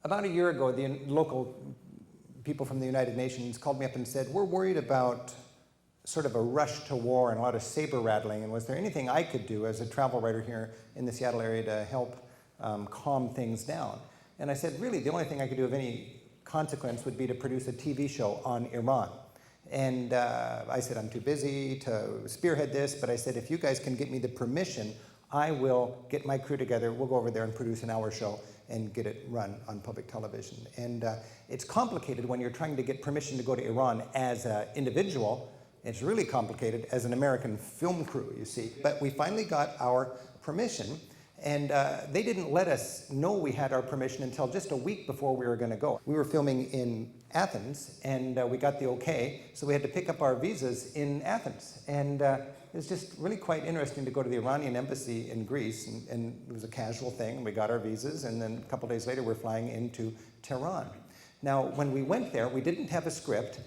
About a year ago, the local people from the United Nations called me up and said, we're worried about sort of a rush to war and a lot of saber rattling, and was there anything I could do as a travel writer here in the Seattle area to help calm things down? And I said, really, the only thing I could do of any consequence would be to produce a TV show on Iran. And I said, I'm too busy to spearhead this, but I said, if you guys can get me the permission, I will get my crew together, we'll go over there and produce an hour show and get it run on public television. And it's complicated when you're trying to get permission to go to Iran as an individual. It's really complicated as an American film crew, you see. But we finally got our permission, and they didn't let us know we had our permission until just a week before we were going to go. We were filming in Athens, and we got the okay, so we had to pick up our visas in Athens. And it was just really quite interesting to go to the Iranian embassy in Greece, and it was a casual thing. We got our visas, and then a couple days later we're flying into Tehran. Now, when we went there, we didn't have a script.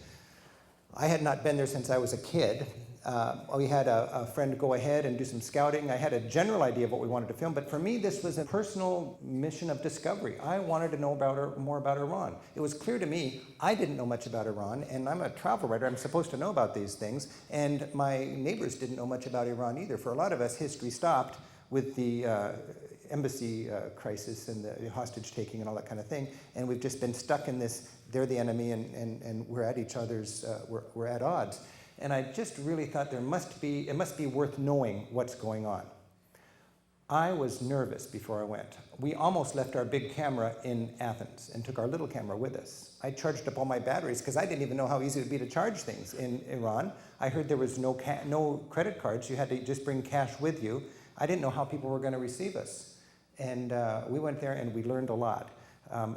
I had not been there since I was a kid. We had a friend go ahead and do some scouting. I had a general idea of what we wanted to film, but for me, this was a personal mission of discovery. I wanted to know more about Iran. It was clear to me I didn't know much about Iran, and I'm a travel writer. I'm supposed to know about these things, and my neighbors didn't know much about Iran either. For a lot of us, history stopped with the embassy crisis and the hostage taking and all that kind of thing, and we've just been stuck in this, they're the enemy and we're at each other's, we're at odds. And I just really thought it must be worth knowing what's going on. I was nervous before I went. We almost left our big camera in Athens and took our little camera with us. I charged up all my batteries because I didn't even know how easy it would be to charge things in Iran. I heard there was no credit cards. You had to just bring cash with you. I didn't know how people were going to receive us. And we went there and we learned a lot.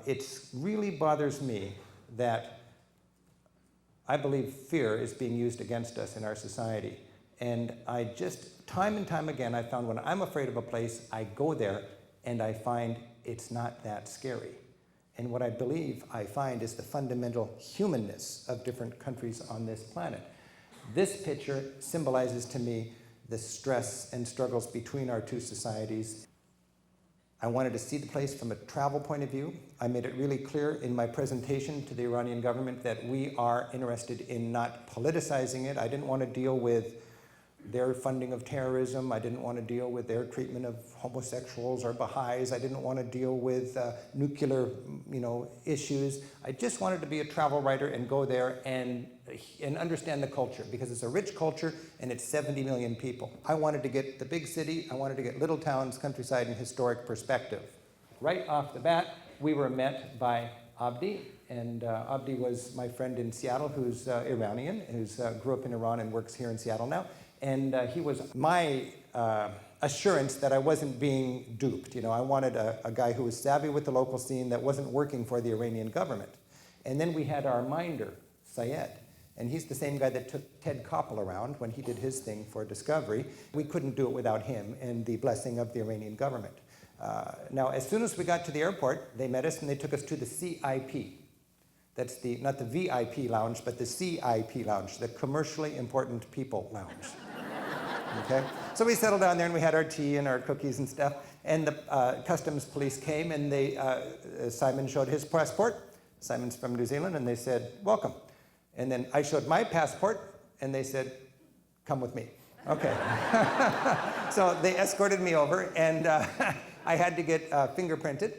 It really bothers me that I believe fear is being used against us in our society. And I just, time and time again, I found when I'm afraid of a place, I go there and I find it's not that scary. And what I believe I find is the fundamental humanness of different countries on this planet. This picture symbolizes to me the stress and struggles between our two societies. I wanted to see the place from a travel point of view. I made it really clear in my presentation to the Iranian government that we are interested in not politicizing it. I didn't want to deal with their funding of terrorism. I didn't want to deal with their treatment of homosexuals or Baha'is. I didn't want to deal with nuclear, issues. I just wanted to be a travel writer and go there and understand the culture, because it's a rich culture and it's 70 million people. I wanted to get the big city, I wanted to get little towns, countryside, and historic perspective. Right off the bat, we were met by Abdi, and Abdi was my friend in Seattle who's Iranian, who's grew up in Iran and works here in Seattle now. And he was my assurance that I wasn't being duped. I wanted a guy who was savvy with the local scene that wasn't working for the Iranian government. And then we had our minder, Syed. And he's the same guy that took Ted Koppel around when he did his thing for Discovery. We couldn't do it without him and the blessing of the Iranian government. Now, as soon as we got to the airport, they met us and they took us to the CIP. That's not the VIP lounge, but the CIP lounge, the Commercially Important People Lounge. Okay? So we settled down there and we had our tea and our cookies and stuff. And the customs police came and Simon showed his passport. Simon's from New Zealand, and they said, welcome. And then I showed my passport and they said, come with me. Okay. So they escorted me over, and I had to get fingerprinted.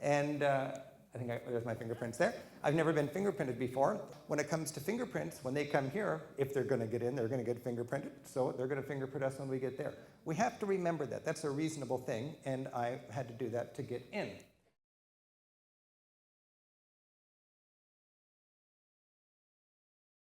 And I think there's my fingerprints there. I've never been fingerprinted before. When it comes to fingerprints, when they come here, if they're going to get in, they're going to get fingerprinted. So they're going to fingerprint us when we get there. We have to remember that. That's a reasonable thing, and I had to do that to get in.